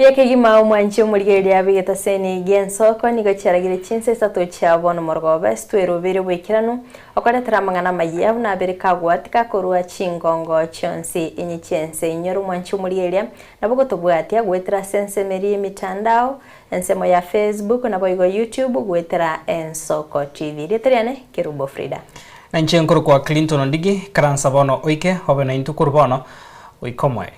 Rieke gima mwanchi umurigeri abigeta seni gensoko nigo cyaragire cinse sato cyabona morgobe stwero bere wekirano okore tramangana mayabu na bere kagwati kakorwa cingongo cyonsi inyicense nyoru mwanchi umurigeri nabugo tubwati agwetera sense meri mitandao ensemo ya Facebook na boigo YouTube gwetera ensoko TV riteriane Kerubo Frida na nchenkoro kwa Clinton ondigi karansa bono oike hobe na intukuru bono oikomwe.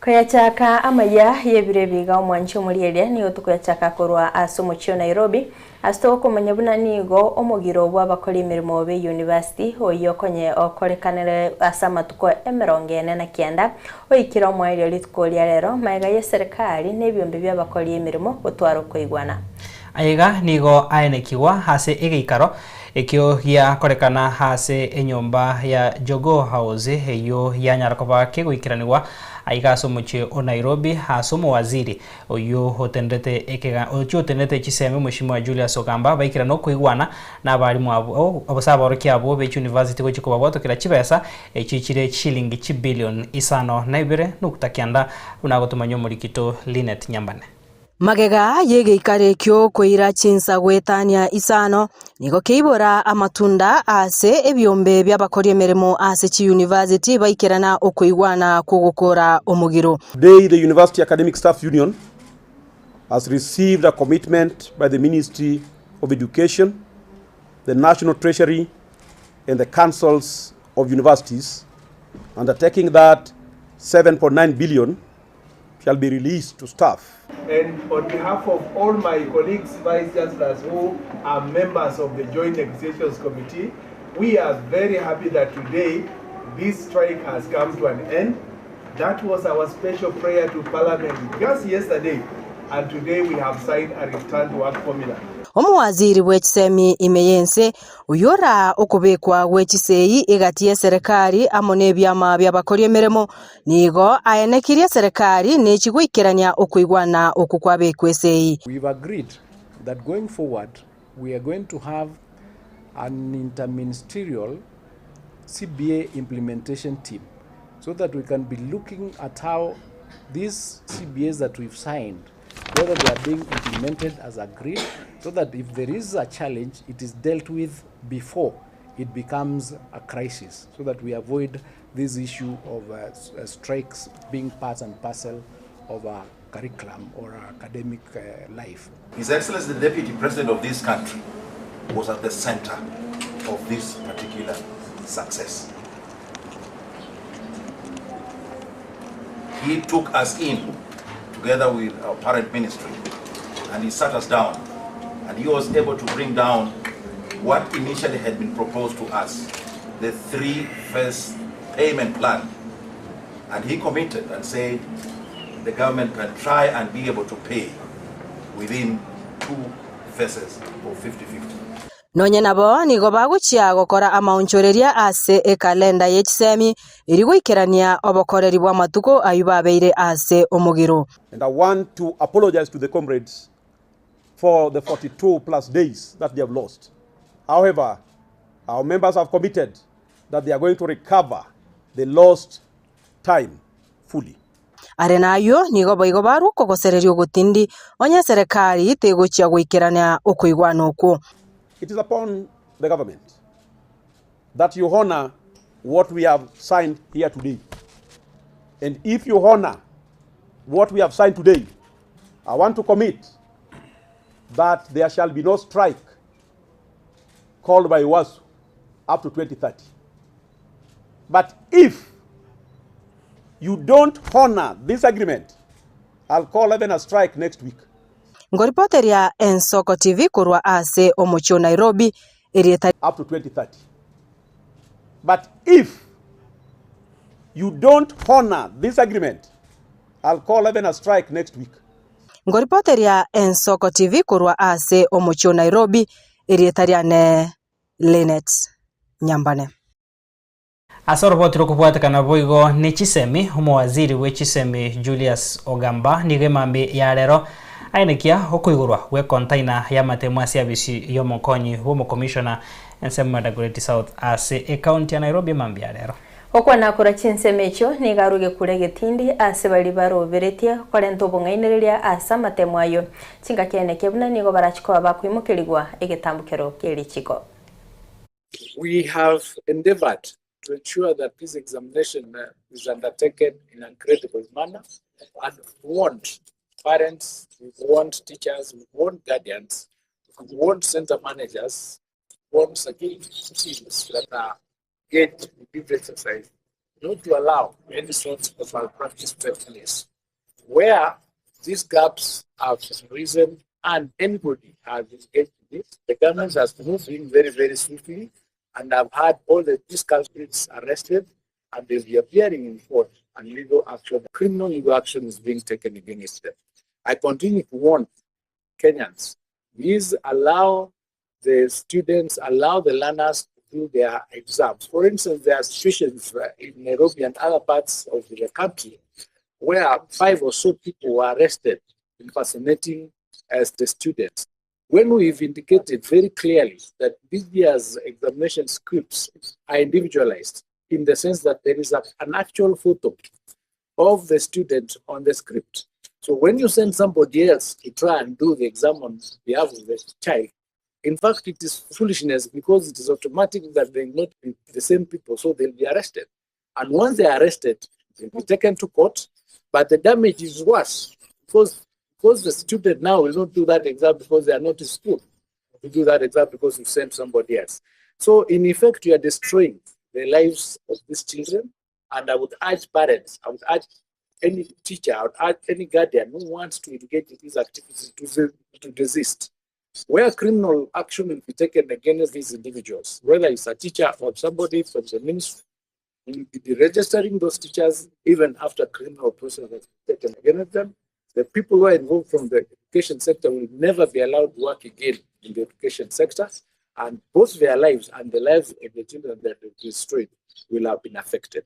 Kuyachaka amaya yebire biga omwanchi omulielia niyo tukuyachaka korwa asomochio Nairobi asto komanyabuna nigo omugiro bwa bakoli mirimo be university oyo konye okorekanere asamatuko emerongene na kianda oyikira omwailio litkolia lero maiga ya serikali nebyombe bya bakoli mirimo gutwaro koigwana aiga nigo aenekiwa hase egeikaro ekyo ya korekana hase enyomba ya Jogo House eyo ya nyarakoba kegoikiraniwa aiga somoche o Nairobi hasomo waziri oyo hotendete ekega ocho tendete chiseme mushimwa Julius Ogamba baikira no kuigwana na balimu abo abasaba oroki abo be university ko chikoba boto kira chibesa echichire shilingi chibillion isano naibere nukutakianda unagotumanyo mulikito Linet Nyambane magega yegeikare kyo koira chinsa gwetania isano nigo keibora amatunda ase ebyombe by'abakori emeremo ase chi university baikirana okuigwana kugukora omugiro. Today the University Academic Staff Union has received a commitment by the Ministry of Education, the National Treasury and the councils of universities undertaking that 7.9 billion shall be released to staff. And on behalf of all my colleagues, Vice Chancellors who are members of the Joint Negotiations Committee, we are very happy that today this strike has come to an end. That was our special prayer to Parliament just yesterday, and today we have signed a return to work formula. Omuwaziri w'ekisemi imeyense uyora okubekwa w'ekiseyi egatiye serikali amone byama by'abakori emeremo nigo ayenekirie serikali n'ekigwikirania okuigwana okukwabe kweseyi. We've agreed that going forward we are going to have an interministerial CBA implementation team so that we can be looking at how these CBAs that we've signed, whether they are being implemented as agreed, so that if there is a challenge, it is dealt with before it becomes a crisis, so that we avoid this issue of strikes being part and parcel of our curriculum or our academic life. His Excellency, the Deputy President of this country, was at the center of this particular success. He took us in together with our parent ministry, and he sat us down, and he was able to bring down what initially had been proposed to us, the 3-phase payment plan. And he committed and said the government can try and be able to pay within 2 phases of 50-50. Nonye nabo nigo baguchia gukora amaunchoreria ase ekalenda yekisemi irigwikirania obokoreri bwa matuko ayubabeire ase omugiro. And I want to apologize to the comrades for the 42 plus days that they have lost. However, our members have committed that they are going to recover the lost time fully. Arenayo nigo boigo baru kogosereri ogutindi onye serikali tegochia gwikirania okuigwana okwo. It is upon the government that you honor what we have signed here today. And if you honor what we have signed today, I want to commit that there shall be no strike called by UWASU up to 2030. But if you don't honor this agreement, I'll call even a strike next week. Ngoripoteria Ensoko TV kurwa ase omochio Nairobi erieta up to 2030. But if you don't honor this agreement, I'll call even a strike next week. Ngoripoteria Ensoko TV kurwa ase omochio Nairobi erieta riane Linet Nyambane. Asorobotiro kubwatakana boigo ni Chisemi umwaziri we Chisemi Julius Ogamba nigemambi ya lero ainekia okuigurwa we container ya matemwa service yomokonyi wo commissioner ensemada Great South ase county ya Nairobi mambi ya lero okwana kora chinsemecho ni garuge kurege tindi ase bali baroberetie korento bongainereria asa matemwayo chinga kene kebuna nigo barachiko bakwimukirigwa egetambukero kelichiko. We have endeavored to ensure that this examination is undertaken in a credible manner, and we want parents, we want teachers, we want guardians, we want center managers, we want security teams that are engaged in this exercise not to allow any sort of malpractice to take place. Where these gaps have risen and anybody has engaged in this, the government has moved in very, very swiftly, and I've had all these culprits arrested, and they'll be appearing in court, and legal action, criminal legal action is being taken against them. I continue to warn Kenyans, please allow the students, allow the learners to do their exams. For instance, there are situations in Nairobi and other parts of the country where 5 or so people were arrested impersonating as the students. When we've indicated very clearly that this year's examination scripts are individualized in the sense that there is an actual photo of the student on the script. So when you send somebody else to try and do the exam on behalf of the child, in fact, it is foolishness because it is automatic that they will not be the same people, so they'll be arrested. And once they are arrested, they'll be taken to court, but the damage is worse because the student now will not do that exam because they are not in school. You do that exam because you sent somebody else. So in effect, you are destroying the lives of these children. And I would urge parents, I would urge any teacher, I would urge any guardian who wants to engage in these activities to desist. Where criminal action will be taken against these individuals, whether it's a teacher or somebody from the ministry, we will be registering those teachers even after criminal process has been taken against them. The people who are involved from the education sector will never be allowed to work again in the education sector, and both their lives and the lives of the children that they destroyed will have been affected.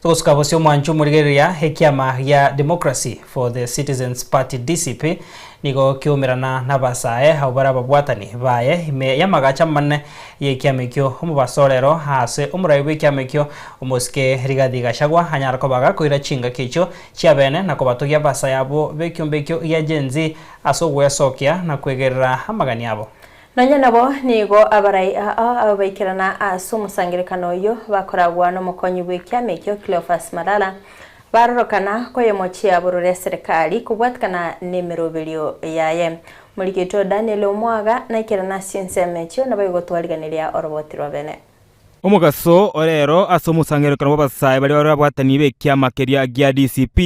Tuskabosio mwanchu murigeria hekiama ya Democracy for the Citizens Party DCP nigo kiumirana na basae haubara babwatani baye me yamagacha manne yekiamekyo umubasorero hase umuraiwe kiamekyo umuske Rigathi Gachagua hanyarako baga koira chinga kicho chiabene na kobatogia basayabo bekyombekyo ya genzi asogwesokia na kwegerera amagani yabo. Nanya nabo nigo abarai abaikirana asumusangirikano yo bakoragwa no mukonyi w'ikyamekyo Cleophas Malala barorokana ko yemochi aburure serikali kubwatkana nemerobelio yaye mulikito Daniel Omwaga na ikirana sinsemekyo nabayigotwaliganiria orobotirwa bene Omugaso orero asomusangirikano babasaye bali barabwatani bekyamakeria gya DCP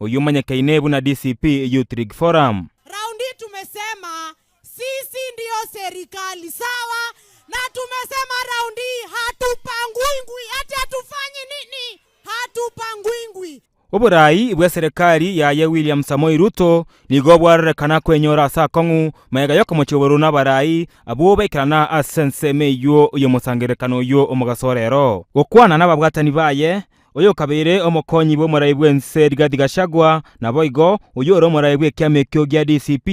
uyumanyakaine buna DCP Youth League Forum. Raundi tumesema sisi ndio serikali sawa, na tumesema raundi hatupangwingwi, ati hatufanyi nini, hatupangwingwi. Oburai bwa serikali ya William Samoei Ruto nigo bwarekana kwenyora sa kongu mayega yoko mochoboro na barai abo bekana asenseme yo yomusangerekano yo omugasorero gokwana nababwatani baye oyo kabere omokonyi bo muraibwe nse Rigathi Gachagua na boigo oyo ro muraibwe kyamekyo gya DCP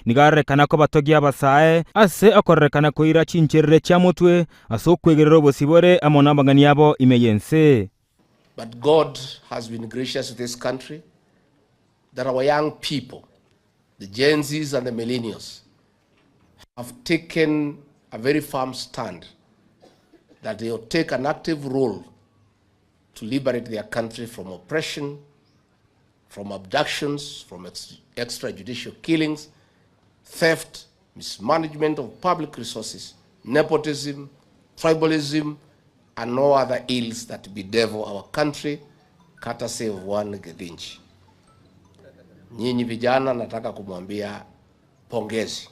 nigarekana ko batogia basae ase akorekana ko ira chincherere cha mutwe asokwegerero bosibore amona bangani yabo imeyense. But God has been gracious to this country that our young people, the Gen Zs and the millennials, have taken a very firm stand that they will take an active role to liberate their country from oppression, from abductions, from extrajudicial killings, theft, mismanagement of public resources, nepotism, tribalism, and no other ills that bedevil our country, courtesy of one Githinji. Nyinyi vijana nataka kumwambia pongezi.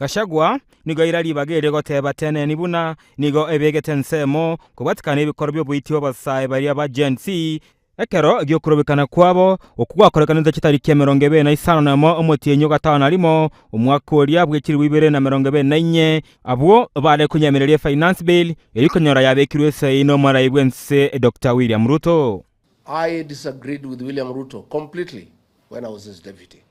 Gachagua nigo irari bagere goteba tene nibuna nigo ebegete nsemo kubatikana ibikorwa byo bwitiyo basaye bari aba Gen Z ekero giokurobekana kwabo okugwakorekanite chitariki ya 25 omotienyo gatano alimo omwaka oria bwekiriwe 2024 abwo bale kunyemereria finance bill erikonyora yabekirwe saino marai bwense Dr. William Ruto. I disagreed with William Ruto completely when I was his deputy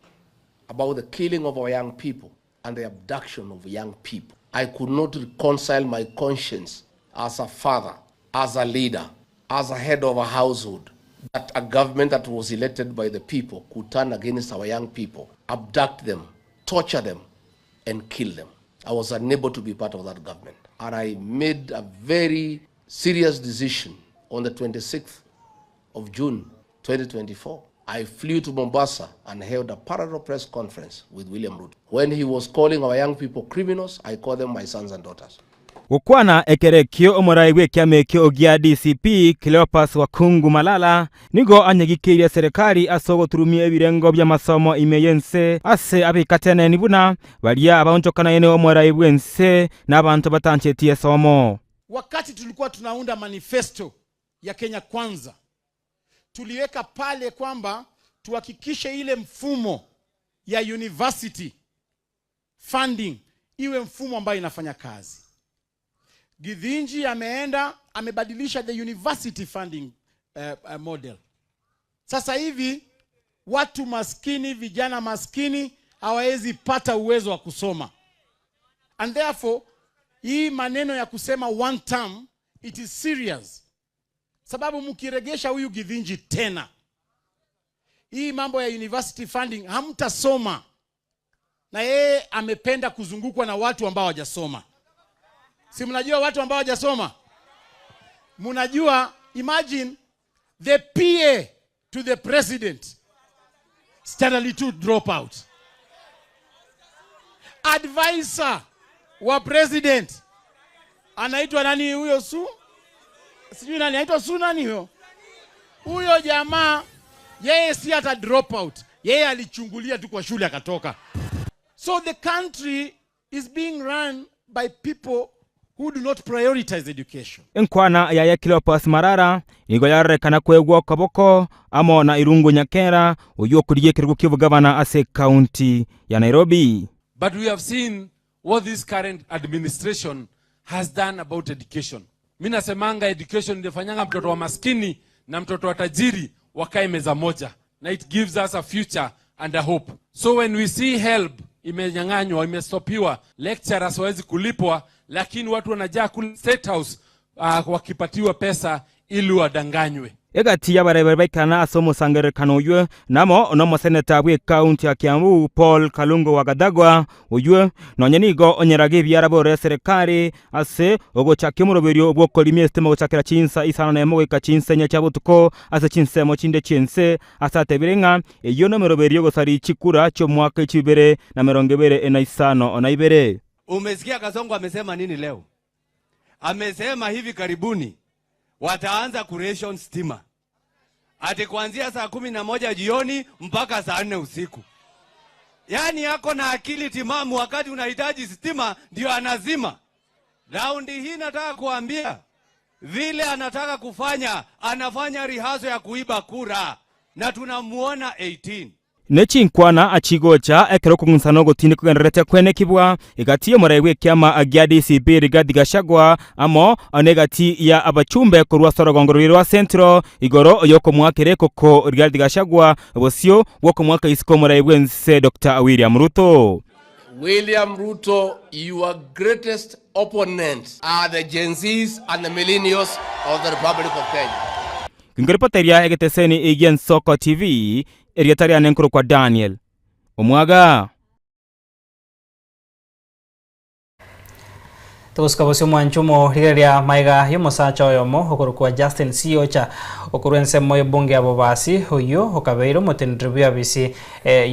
about the killing of our young people and the abduction of young people. I could not reconcile my conscience as a father, as a leader, as a head of a household, that a government that was elected by the people could turn against our young people, abduct them, torture them, and kill them. I was unable to be part of that government. And I made a very serious decision on the 26th of June 2024. I flew to Mombasa and held a parallel press conference with William Ruto. When he was calling our young people criminals, I called them my sons and daughters. Gukwana ekerekio omorai bwekiamekio ogia DCP Cleopas Wakungu Malala nigo anyagikiria serikali asogoturumia ebirengo bya masomo imeyense ase abikatene nibuna balia abaonjokana yene omorai bwense n'abantu batanchetie somo. Wakati tulikuwa tunaunda manifesto ya Kenya Kwanza, tuliweka pale kwamba tuhakikishe ile mfumo ya university funding iwe mfumo ambayo inafanya kazi. Githinji amebadilisha the university funding model. Sasa hivi watu maskini, vijana maskini hawawezi pata uwezo wa kusoma. And therefore hii maneno ya kusema one term, it is serious. Sababu mkiregesha huyu Githinji tena, hii mambo ya university funding hamtasoma. Na yeye amependa kuzungukwa na watu ambao hawajasoma. Si mnajua watu ambao hawajasoma? Mnajua, imagine the PA to the president steadily to drop out. Advisor wa president anaitwa nani huyo sijui nani anaitwa nani huyo? Huyo jamaa yeye si hata drop out. Yeye alichungulia tu kwa shule akatoka. So the country is being run by people who do not prioritize education. Enkwana ya Cleopas Marara igo yarekana kwegwa kaboko amo na Irungu Nyakera uyo kuriye kirgo Kivu Governor ase county ya Nairobi. But we have seen what this current administration has done about education. Mimi nasemanga education indefanyanga mtoto wa maskini na mtoto wa tajiri wakae meza moja, na it gives us a future and a hope. So when we see help imenyang'anywa, imestopiwa, lecturers hawezi kulipwa, lakini watu wanajaa kule State House wakipatiwa pesa ili wadanganywe. Egati ya barebekana asomo sangerekano uyo namo onomo seneta bwe county ya Kiambu Paul Kalungo Wagadagwa uyo nonyenigo onyerage byarabo serikali ase ogochake muroberio obwo kolimie stema gochakira chinsa isana nemo weka chinsa nya chabutuko ase chinse mo chinde chinse asate birenga eyo no muroberio gosari chikura cyo mwaka 2025 onaibere. Umesikia Kasongo amesema nini leo? Amesema hivi karibuni wataanza kuration stima. Ati kuanzia saa 11 jioni mpaka saa 4 usiku. Yaani yako na akili timamu, wakati unahitaji stima ndio anazima. Raundi hii nataka kuambia vile anataka kufanya, anafanya rihazo ya kuiba kura na tunamuona 18. Nechinkwana achigocha ekero kungusano gotinde kugenderete kwene kibwa igati yomorewe kyama agya DCP Rigathi Gachagua amo anegati ya abachumbe kurwa sorogongoriro wa Central igoro yoko mwakere koko Rigathi Gachagua bosio woko mwaka isiko morewe nse Dr. William Ruto. William Ruto, your greatest opponents are the Gen Zs and the millennials of the Republic of Kenya. Ngiripoteria egeteseni Igen Soko TV eriataria nenkuru kwa Daniel Omwaga. Tuskabosio mwanchumo rigeria maiga yomosacha oyomo okuru kwa Justin Siocha okurense moyo bunge abobasi oyo okabeiro motendribya abisi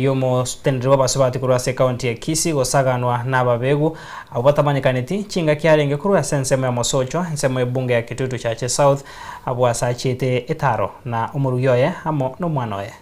yomo tendribwa basubati kurwa se county ya Kisii gosaganwa n'ababegu abatamanyikaniti chinga kyarenge kurwa sense ya mosocho nsemo bunge ya Kitutu Chache South abwasachete etaro na umuruyoye amo no mwanoye.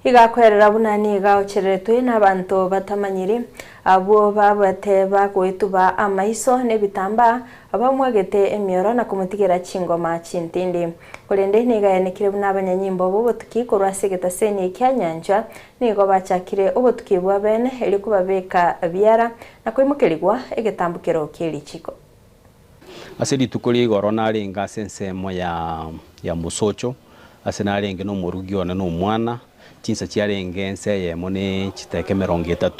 igakwerera bunani igaochereretwe n'abantu batamanyiri abo babate bagwituba amaiso n'ebitamba abamwagete emioro na kumutigera chingoma chintindi kurende nigayanekire n'abanyanyimbo bo botuki korwa segeta seni kyanyanja nigo bachakire obotuki bwa bene eri kubabeka byara na kwimukeligwa egetambukero kelichiko asedi tukuri goro narenga sensemo ya musocho asenarenge no murugiona no mwana chinsa chiarenge ense yemo ne chiteke 30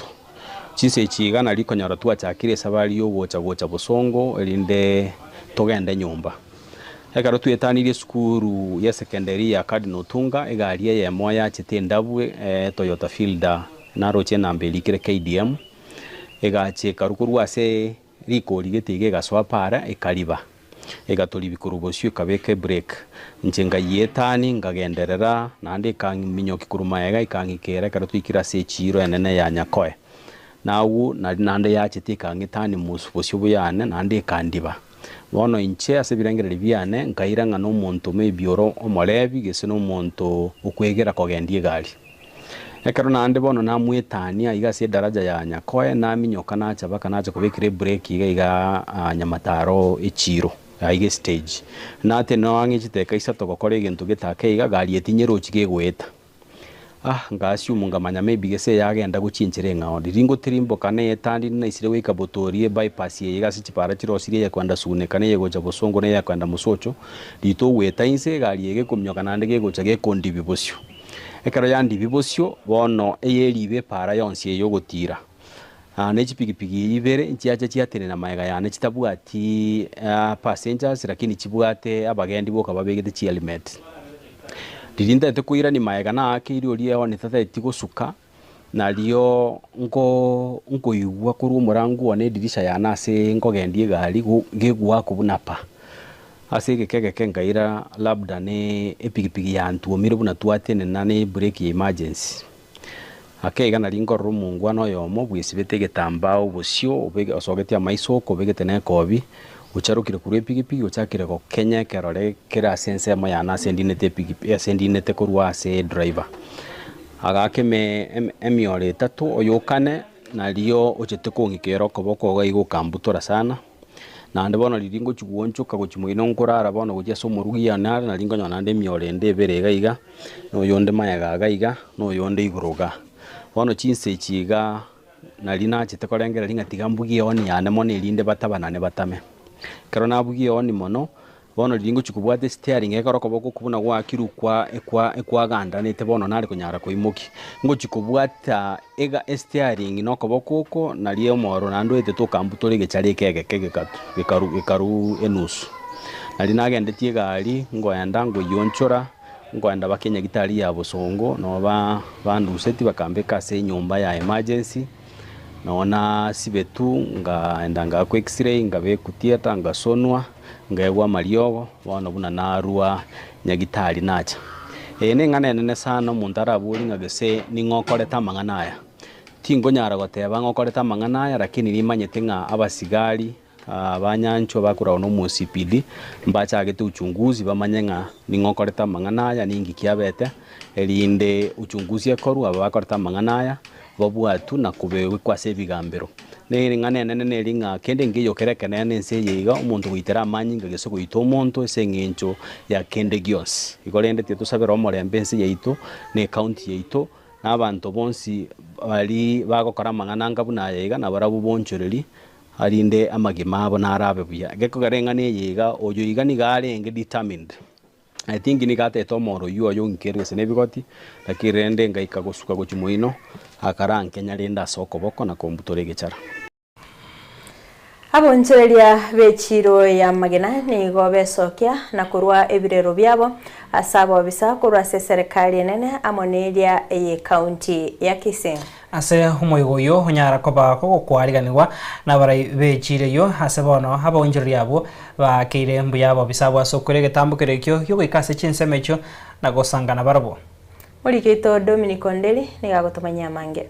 chinsa chiga na likonyora twachakire sabali yo gocha busongo erinde togende nyumba ekaro tuyetanire skuru ya secondary ya Cardinal Tunga egarie yemo ya chitendabwe Toyota Fielder na roche nambelikire KDM egache karukuru ase riko ligetige gaswa para ekaliba egatoli bikurubosyo kabeke break ncenga yetani ngagenderera nande kanminyoki kuruma yega ikangikera karutwikira se chiro enene ya nyakoe nawu nande yachite kangitani musubosyo buyane nande kandiba bono inche asebirengere byane ngairanga no muntu mebioro omolebi gese no muntu ukwegera kogendie gari ekaro nande bono namwetania igase daraja ya nyakoe na minyoka nacha baka nacha kubekire break iga nyamataro echiro aige stage nate no angechiteka isato gokora igintu gitake iga gari etinyero chigegweta ngasi umungamanya maybe gese yagenda guchinchire ngao ringo tirimbo kane yetandi na isire weka botorie bypass ye igasi chipara chirosire ya kwanda sune kane yego cha bosongo ne ya kwanda musocho lito weta inse gari yege kumyoka nande gegocha gekondi bibosyo ekaro yandi bibosyo bono eyelibe para yonse yo gutira nechi pigipigi ibere nchiacha chiatene na maega yane chitabwati passengers lakini chibwate abagendi boka babegete chi helmet dirinda tekuira ni maega na akiri oli yone tata etigusuka nalio ngo yugwa kuri umurangu one dirisha yana ase ngogendie gari gegwa kubunapa ase gekeke ngaira labda ne epigipigi yantu omire buna twatene nane break emergency akega nalingo rumungwa no yomo bwisibete getambao busyo obege osogete amaiso ko begete ne kobi ucharukire kuri epigipigi uchakire ko Kenya kerore kera sense mo yana sendinete pigipigi sendinete kurwa ase driver agake me emiore 3 oyokane nalio ochete kongikero koboko gaigo kambutora sana na ndebono liringo chiguoncho kagochimwino nkorara bono gujya so murugiya na lingo nyona nde miore nde berega iga no yonde mayaga gaiga no yonde iguruga bono chinse chiga nalina chitekorengera linga tigambugi oni yane mone linde batabana ne batame kero nabugi oni mono bono liringo chikubwate steering ekaro koboko kubuna gwa kirukwa ekwa ganda nete bono nari kunyara koimoki ngo chikubwata ega steering no koboko ko naliyo moro nando ete to kambutore gechari kege gekaru enusu nalina agende tie gari ngo yanda ngo yonchora ngo anda bakenya gitari ya busongo no bandu seti bakambeka se nyumba ya emergency naona sibetu nga endanga ku x-ray ngabe kutieta ngasonwa ngaegwa mariogo bono buna narua nyagitari nacha ene ngane nene sana muntara buri ngagese ningokoreta manganaya tingo nyara goteba ngokoreta manganaya lakini rimanyete nga abasigari abanyancho bakura no musipidi mbacha agete uchunguzi bamanyenga ningokoreta manganaya ningi kiabete elinde uchunguzi akoru abakoreta manganaya babwatu na kubewe kwa sebigambero nere ngane nene ringa kende ngiyo kerekene nense yiga umuntu witera manyi ngageso kuito umuntu esengencho ya kende gios ikorende tieto sabero omorembe nse yeito ne county yeito n'abantu bonsi bali bagokora mangananga buna yiga na barabu bonchoreri arinde amagima abo narabe buya geko garengane yiga oyo yiga ni garenge determined I think ni gate tomoro yo nkere sene bigoti lakirende ngaika gosuka gochumuino akara Kenya lenda soko boko na kombutore gechara abonchereria bechiro ya magena ni gobesokia na kurwa ebirero byabo asabo bisa kurwa serikali nene amoneria ye county ya Kisii ase humoigoyo hunyara koba ko kwariganirwa na barai bechire yo ase bono abonchereria abo bakire mbuyabo bisabo asokore getambukerekyo yo ikase chinsemecho na gosangana barabo muri kito Dominic Ondeli ni gagotomanya mange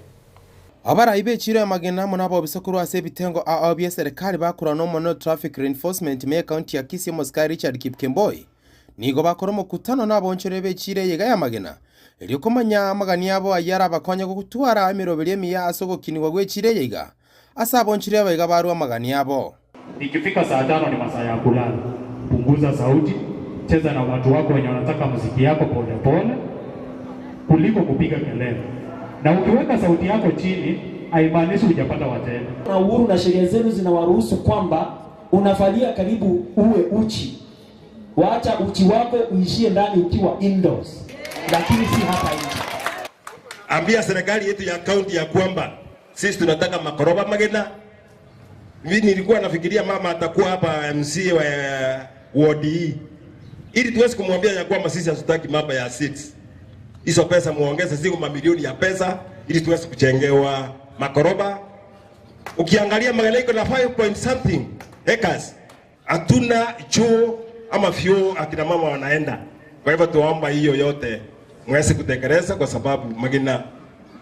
abarayi bechiro magena monabo bisokuru ase bitengo AOB serikali bakura no mono traffic reinforcement me county ya Kisii Moskai Richard Kipkemboi nigo bakora omokutano n'abonchere b'echire yega ya magena erio komanya amagani abo ayara bakonya gutwara emiroberi emiya ase ogokinigwa gw'echire yega ase abonchere abaiga barwa amagani abo. Ikifika saa 5 ni masaa ya kulala. Punguza sauti, cheza na watu wako wenye wanataka muziki yako pole pole kuliko kupiga kelele. Na ukiweka sauti yako chini haimaanishi hujapata wateja. Na uhuru na sheria zenu zinawaruhusu kwamba unafalia karibu uwe uchi. Waacha uchi wako uishie ndani ukiwa indoors. Lakini si hapa nje. Ambia serikali yetu ya kaunti ya kwamba sisi tunataka makoroba magena. Mimi nilikuwa nafikiria mama atakuwa hapa MC wa ward hii. Ili tuweze kumwambia ya kwamba sisi hatutaki mambo ya seats. Hizo pesa muongeze ziko mamilioni ya pesa ili tuweze kujengewa makoroba. Ukiangalia Magena iko na 5 point something acres. Hatuna choo ama vyoo akina mama wanaenda. Kwa hivyo tuomba hiyo yote mweze kutekeleza kwa sababu Magena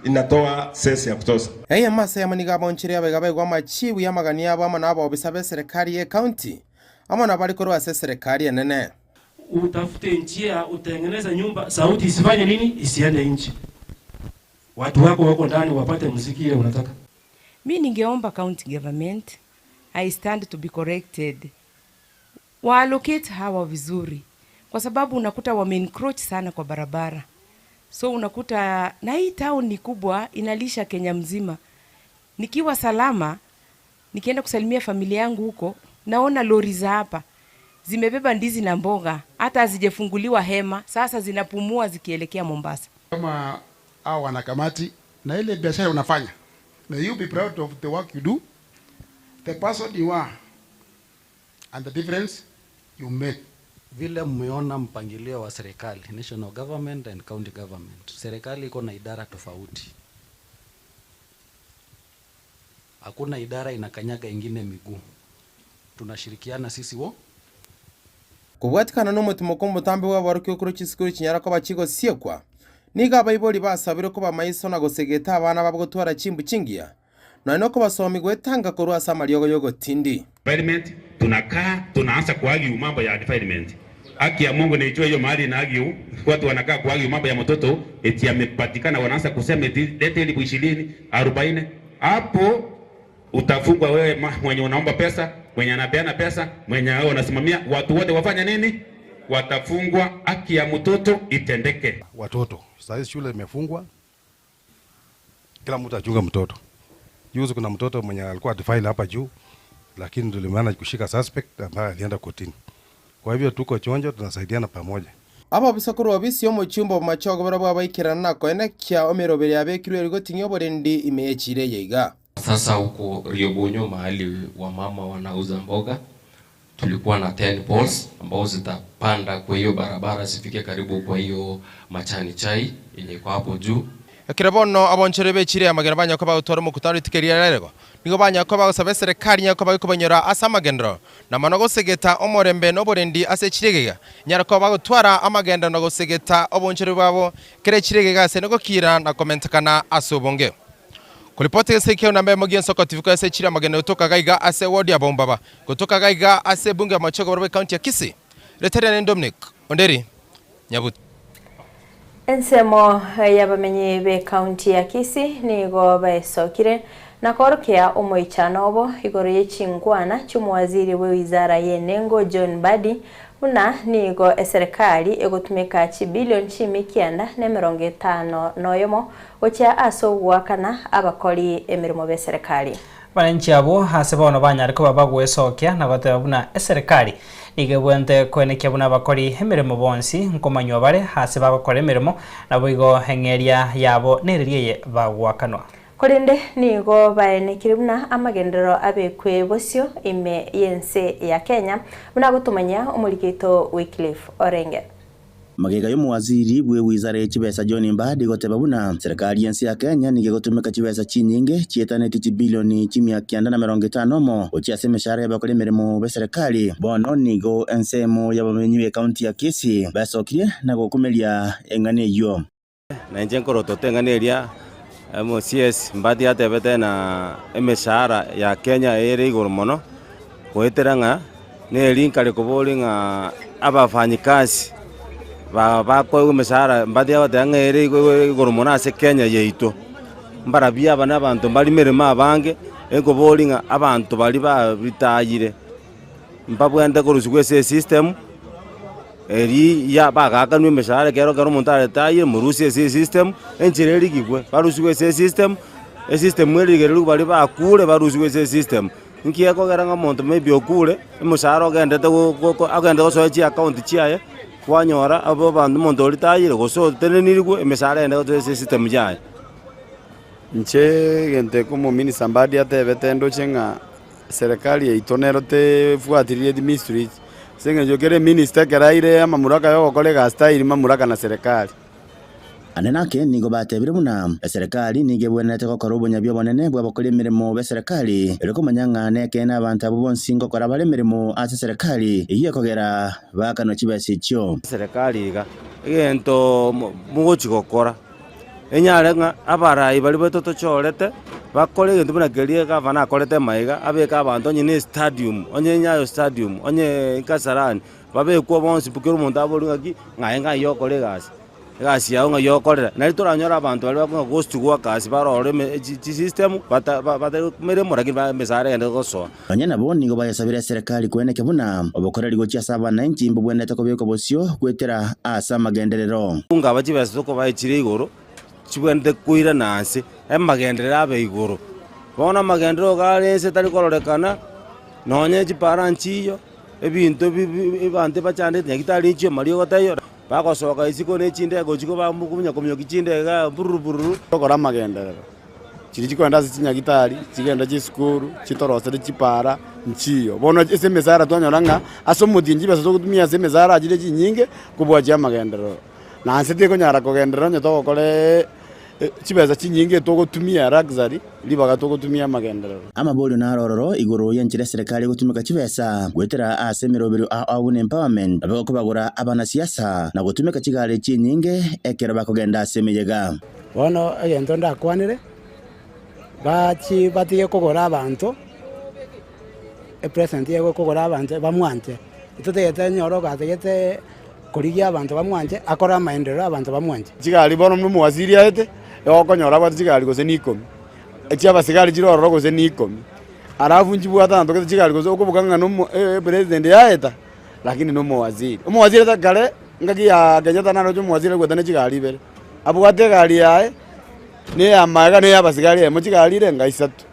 inatoa sesi ya kutosha. Haya masa ya maniga abonchere abaiga kwa machiwi ya magani abo ama nabo obisabe serikali ya county ama nabali korwa serikali ya nene. Utafute njia utengeneza nyumba sauti isifanye nini isiende nje. Watu wako wako ndani wapate muziki ile unataka. Mimi ningeomba county government, I stand to be corrected, waalocate hawa vizuri kwa sababu unakuta wameencroach sana kwa barabara. So unakuta na hii town ni kubwa inalisha Kenya mzima. Nikiwa salama nikienda kusalimia familia yangu huko naona lori za hapa zimebeba ndizi na mboga hata hazijafunguliwa hema sasa zinapumua zikielekea Mombasa. Kama hao wanakamati na ile biashara unafanya, may you be proud of the work you do, the person you are and the difference you make. Vile mmeona mpangilio wa serikali, national government and county government. Serikali iko na idara tofauti. Hakuna idara inakanyaga ingine miguu. Tunashirikiana sisi wo. Kubwatikana n'umutima ko mutambe w'abaruki okuro kisikuru kinyara ko bakigo siekwa. Niga bayiboli basabire ko bamayiso na gosegeta abana babo gutwara chimbu chingia. Na ko basomi gwetanga ko rwasa mariogo yogo tindi. Development tunakaa tunaanza kuargue mambo ya development. Haki ya Mungu ni hiyo mahali na argue watu wanakaa kuargue mambo ya mtoto eti yamepatikana wanaanza kusema eti lete 20 40 hapo utafungwa wewe mwenye unaomba pesa, mwenye anapeana pesa, mwenye wao unasimamia watu wote wafanya nini? Watafungwa, haki ya mtoto itendeke. Watoto sasa shule imefungwa. Kila mtu achunga mtoto. Juzi kuna mtoto mwenye alikuwa defile hapa juu lakini tulimanage kushika suspect ambaye alienda kotini. Kwa hivyo tuko chonjo tunasaidiana pamoja. Aba bisakuru abisi yo mu cyumba machogo barabo abayikirana ko ene kya omerobere yabekirwe rigotinyo borendi imechire yega. Sasa huko Riobonyo mahali wa mama wanauza mboga tulikuwa na 10 poles ambao zitapanda kwa hiyo barabara zifike karibu kwa hiyo machani chai yenye iko hapo juu. Kirabono abonchere bechire ya Magena banya ko bagutwara mu kutari tikeria rero. Nigo banya ko bagusaba serikali nya ko bagikobanyora asa magendro na manogo segeta omorembe no borendi ase chirigega nyara ko bagutwara amagenda no gosegeta obonchere babo kire chirigega se no gokira na komentakana asobonge. Kulipoti sekeo nambe Mogian Soko TV kwa ase chira Magena kutoka Gaiga ase ward ya Bombaba kutoka Gaiga ase bunge ya Machogo Barbe County ya Kisii. Letterian Dominic Onderi Nyabut. Ensemo y'abamenyi be county ya Kisii nigo baesokire na korokea omoichanobo igoro y'ekingwana cy'umuwaziri w'wizara y'enengo John Badi una nigo eserikali egotumika chibilioni 950 noyomo ocha asogwakana abakoli emirimo be serikali. Bananchi abo hase bono banyariko babagwesokya na batebuna eserikali nigebwente kwenekya buna bakoli emirimo bonsi nkomanywa bare hase babakole emirimo nabo igo hengeria yabo neririye bagwakanwa. Korinde nigo baenekire buna amagendero abekwe bosyo ime yense ya Kenya buna gutumanya omurikito Wycliffe Orenge. Magega y'umuwaziri bwe wizara y'ekibesa John Mbadi goteba buna serikali yensi ya Kenya nigegotumika kibesa chinyinge chietaneti chibilioni 950 mo ochiase mishahara y'abakora emirimo be serikali bono nigo ensemo y'abamenyi be county ya Kisii basokire na gukumeria engane yo na njenkoro totenganeria MCS Mbadi atebete na emishahara ya Kenya ere iguru mono goeteranga ne linkale kubolinga abafanyikazi bakwa mishahara mbadi abatangere igoromona ase Kenya yeito mbara bia bana abantu bali mirima abange enkobolinga abantu bali babitayire mbabwende korusugwe se system eri ya bagakanwe mishahara kero umuntu aretaye murusi se system enchireri gigwe barusugwe se system system mweri gero bali bakure barusugwe se system nkiye ko garanga muntu maybe okure mishahara ogendete agende gosoechi account chiaye kwanyora abo bantu muntu oritayire goso tenenirigwe mishahara ende go se system yaye nche gente como minister mbadi atebete ndo chenga serikali itonero te fuatilie di ministry senga jokere minister keraire ama muraka yo kolega style mamuraka na serikali anenake nigo batebire muna serikali nigebwenete gukora ubunyabyo bonene bwa bakora imirimo be serikali eriko manyangane kena abantu abo bonsi ngokora bale imirimo ase serikali iye kogera bakano kibese cyo serikali ga egento mugochi gukora enyare nga abarayi bali betoto chorete bakole gento buna gerie ka bana akorete maiga abeka abantu nyine stadium onye nyayo stadium onye Kasarani babe ko bonsi bukero umuntu abolunga ngayenga yokole gasi gasi yawo nga yokorera nari turanyora abantu bali bakunga ghost gwa kasi barore system bata mere muragi ba mesare ende goso anya nabo nigo bayasabira serikali kweneke buna obokoreri gocha saba 90 mbubwene takobeko bosyo kwetera asa magenderero unga bachibese soko bayikire igoro chibwende kuira nansi emagenderera abe igoro bona magendero galese tari kororekana nonye chiparanchiyo ebintu bibante bachande nyagitari nchyo mario gotayo bagosoka isiko nechinde gochiko bamukumya komyo kichinde ga bururu okora magendero chiri chikwenda chinyagitari chigenda chisukuru chitorosere chipara nchiyo bono ese mesara twanyoranga asomudinji baso kutumia ese mesara ajire chinyinge kubwaje magendero na nsete ko nyara kogendero nyeto kole chibeza chinyinge to gutumia luxury libaga to gutumia magendero amabolo na rororo igoro yenchire serikali gutumika chibesa gwetera asemirobero au empowerment abako bagura abana siasa na gutumika chigale chinyinge ekera bakogenda asemeyega bono egento ndakwanire bachi batiye kugora abantu present yego kugora abantu bamwanje itotete nyoro gategete kurigia abantu bamwanje akora maendeleo abantu bamwanje chigali bono mu waziri ate yokonyora bati chigali gose nikomi echiaba sigari chiroro gose nikomi arafu njibwa tanto gose chigali gose okubukanga no president yaeta lakini no waziri takale ngaki ya Kenyatta nano jo waziri gwetane chigali bere abugate gali yae ne amaga ne abasigari emo chigali renga isatu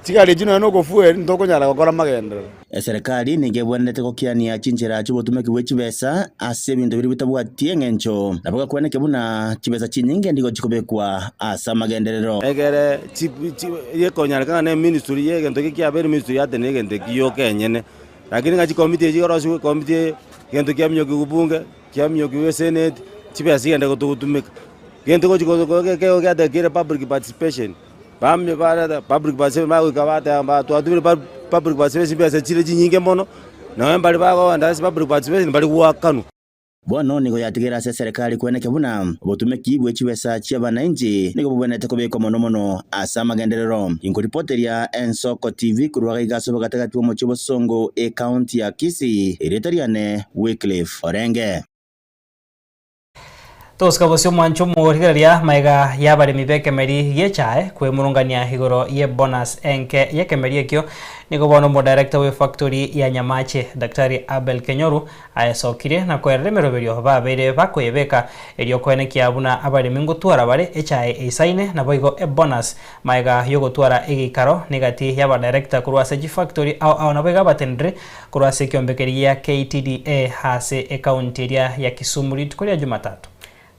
chigali chino no gofueri ntokonyara gukora magendero serikali nigebwenete gokiania chinchera chubotumeki wechibesa ase bintu biri bitabwatie ngencho nabuga kweneke buna chibesa chinyinge ndigo chikobekwa asa magenderero egere yekonyara kana ministry yegento kiabere ministry yatene gento kiyo kenyene lakini ngachi committee jigorosu committee gento kiamnyoki kubunge kiamnyoki senate chibesa yende gotutumika gento gochiko ke kire public participation bamye barada public participation mawe kabata mba twatubire public participation bya chile chinyinge mono na mbali bago ndasi public participation bali kuwakanu bono nigo yatigera se serikali kweneke buna obutumeki bwechibesa chiabana inji nigo bubonete kobeko mono asa magenderero inkoripoteria Ensoko TV kurwaga igaso bagatagati mu Chibosongo county ya Kisii eretariane Wycliffe Orenge Toska bosyo mwancho muhiriria maiga yabare mibeke meri yechae kwe murungania higoro ye bonus enke ye kemeri ekyo nigo bono mo director we factory ya Nyamache Daktari Abel Kenyoru ayesokire na kwerere meroberio babere bakwebeka elio kwene kiabuna abare mingo twara bare echae eisaine na boigo e bonus maiga yogo twara egikaro negati yaba director kurwase ji factory au na boiga batendre kurwase kyombekeria KTDA hase county ya Kisumu litukolia Jumatatu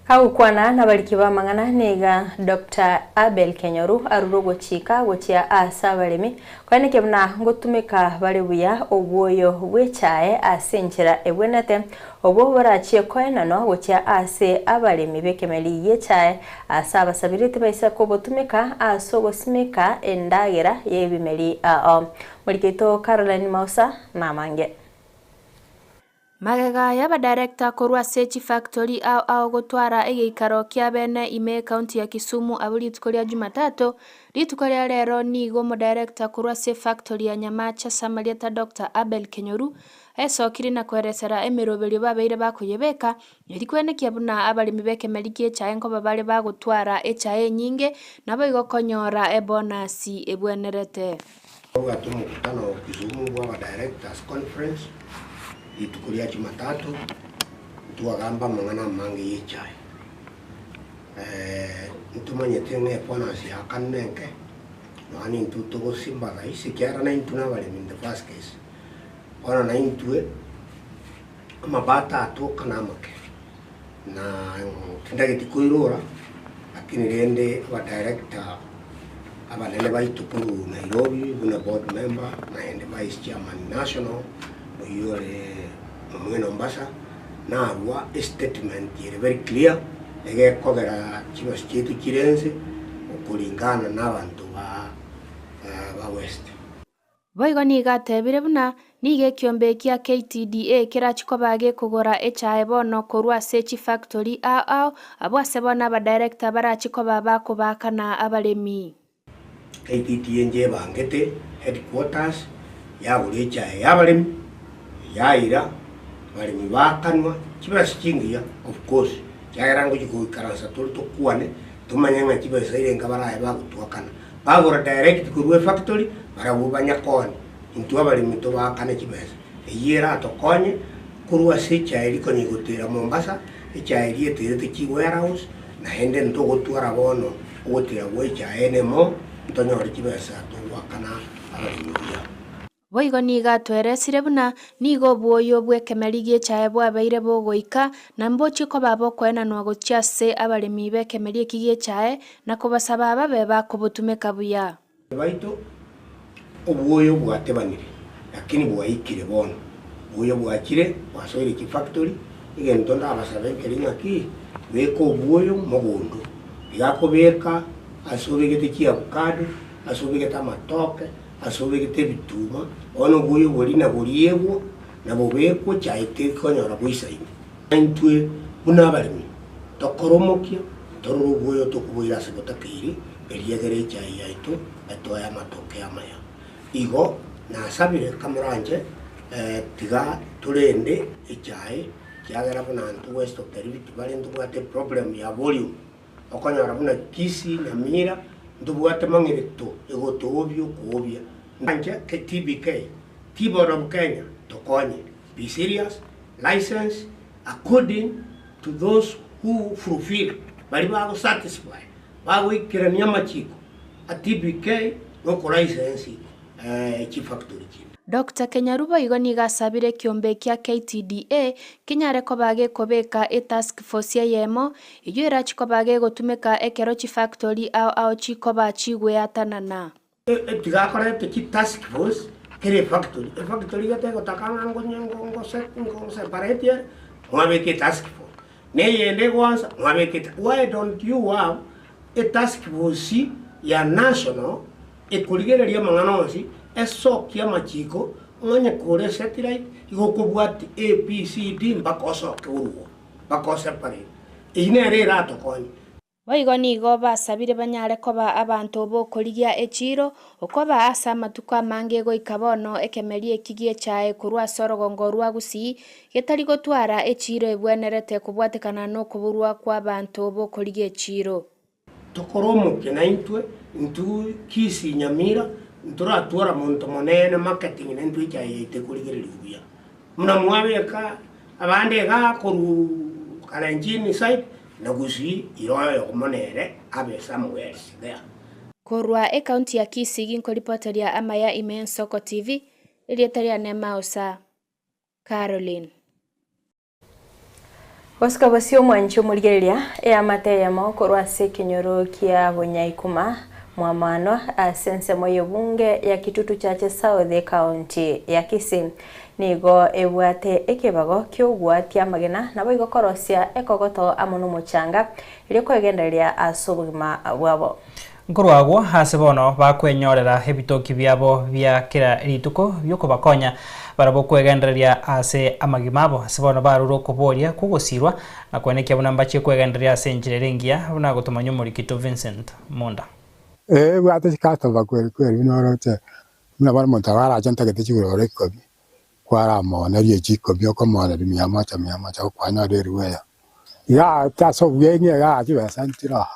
Kau kwana na baliki ba mangana nega Dr. Abel Kenyoru arurogo chika gochia asa balemi kwani kemna ngotumika balebuya obwoyo bwechae asenchera ebwenete obwo barachie kwena no gochia ase abalemi bekemeli yechae asa basabirite baisa ko botumika asogo simeka endagera yebimeli muliketo Caroline Mausa na mange magega ya ba director korwa Sechi Factory au gutwara igikaro kia bene ime county ya Kisumu abuli tukoria Jumatatu ritukoria rero nigo mo director korwa Sechi Factory ya Nyamacha Samarieta Dr. Abel Kenyoru esokiri na kweresera emiroberi babeire bakuyebeka irikwenekia buna abalimi bekemeriki echae nko babale bagutwara echae nyinge nabo igokonyora ebonasi ebwenerete. Wakati mkutano Kisumu wa directors conference itukulia Jumatatu tuwagamba mangana mangi yichai ntumanye tenge bonus ya kanenke nani ntuto simba ga isikiara na intuna bali in the first case ona na intue mabata atoka na make na tindage tikuirora lakini rende wa director abalele baitukuru Nairobi buna board member na ende vice chairman national yore mweno mbasa na wa statement yere very clear ege kogera chiba chitu kirenze ukulingana na bantu ba west boigo ni gatebire buna nige kiombe kia KTDA kirachiko bage kugora echae bono korwa Sechi Factory au abwase bona ba director barachiko baba kubakana abalemi KTDA nje bangete headquarters ya bulecha ya balemi yaira balimi bakanwa kibasi kingiya of course cyarango gikukaransa to kuane tumanyanga kibasi irenga baraye bagutwakana bagora direct kurwe factory barabubanya kone intu abalimi to bakane kibasi yera to konye kurwa Secha iri konye gutera Mombasa echairi etere kiwarehouse na hende ndo gutwara bono gutera wecha enemo ntonyori kibasi to wakana abalimi boigo ni gatweresire buna nigo bwoyo bwekemerigi echae bwabeire bogoika na mbochi ko babo kwena no gochase abalemi bekemeri ekigi echae na kubasaba ababe bakubutumeka buya baito obwoyo bwatebanire lakini bwaikire bono obwoyo bwakire wasoire ki factory igento ndabasabe keringa ki beko obwoyo mogondo igakobeka asobegete ki avocado asobegete amatoke asobegete bituma ono buyo buri na buriyebo na bobeko chaite konyora buisaini ntwe buna balimi tokoromokia toruru buyo tokubuira sekotakiri eliegere chai yaito atoya matoke amaya igo na sabire kamuranje tiga turende echai kyagera buna ntu west of the rift bali ntu bwate problem ya volume okonyora buna Kisi na Mira ntu bwate mangireto egoto obyo kuobya nanje ke TBK T-Board of Kenya tokonye be serious license according to those who fulfill bali bago satisfy bago ikirania machiko a TBK no ko license Chief Factory Dr. Kenyarubo igoni gasabire kiombe kia KTDA kinyare ko bage kobeka e task force yemo iyo irachiko bage gotumeka ekero Chief Factory au chiko ba chigwe atanana tigakora te task force kere factory factory gate gotakanga ngo separate mwabeke task force ne yende kwanza mwabeke why don't you have a task force ya national ekuligereria mang'anosi esokia machiko onye kore satellite igokubwati ABCD mpaka osoke urugo mpaka oseparate ine rera tokonye boigo nigo basabire banyare koba abantu bokorigia echiro okoba asa matuko amange goika bono ekemeri ekigie chae kurwa sorogongo rwa gusi getari gotwara echiro ebwenerete kubwatekana no kuburwa kwa abantu bokorigia echiro tokoromo kenaintwe ntu Kisi Nyamira ntura atwara muntu monene marketing nentu ichaye itekurigereria muna mwabeka abande ga koru kalenjini site na gusi iroyo kumonere abe somewhere else there korwa e county ya Kisi ginko reporteria amaya Imen Soko TV ilietaria Nema Osa Caroline Oscar Basio mwancho murigereria ya mateya korwa Sekinyoro kia Bunyaikuma mwamano sense moyo bunge ya Kitutu Chache South County ya Kisii nigo ebwate ekebago kyogwatia magena nabo igokorosia ekogoto amono muchanga iliko egenderia asubugima bwabo nkorwagwo hase bono bakwenyorera ebitoki byabo bya kira rituko byokobakonya barabo kwegendereria ase amagimabo ase bono baruro koboria kugosirwa na kwenekia buna mbache kwegendereria ase njirerengia buna gotumanya Omorikito Vincent Munda. Bwate kata bakweri binorote muna bana montawara ajanta gete chigoro kobi kwara mona rie chiko byoko mona miamacha kwanya deruya ya taso wenye ya jiba santira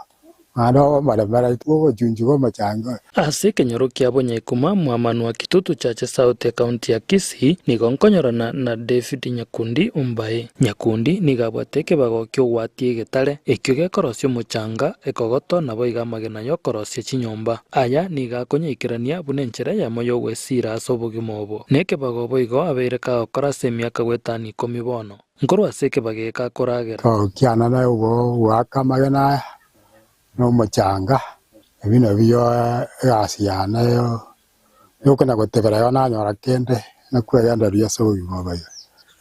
ano barabara itugo junjugo machanga ase kenyoro kia Bonyekuma mwamanu wa Kitutu Chache South ya kaunti ya Kisii nigonkonyorana na David Nyakundi umbaye Nyakundi nigabwateke bagokyo watie getare ekyo gekorosyo muchanga ekogoto nabo igamagena yo korosyo chinyomba aya nigakonyeikirania bunenchera ya moyo gwesira asobugimobo neke bagobo igo abeire ka okora semiaka gwetani 10 bono ngoro aseke bageka koragera kiana na ugo wakamagena no machanga ebino biyo asiana yo kana gotebera yo na nyora kende na kweganda ria so yubayo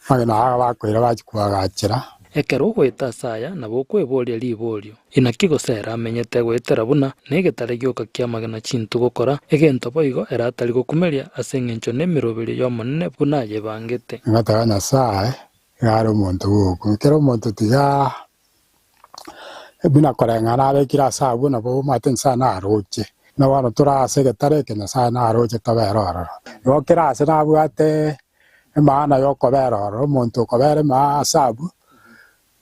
magena bakwira bachikwagachira ekero gweta saya nabo kweboria liborio inakigosera amenyete gwetera buna negetare gyoka kia magana chintu gukora egento boigo eratari gukumeria asengencho nemirobiri yo monene buna yebangete ngatana saa yaro monto guku kero monto tiga buna korengana bekira sabu na bo maten sana aroche na wano tura segetare kena sana aroche tabero yo kira sana buate maana yo kobero monto kobere ma sabu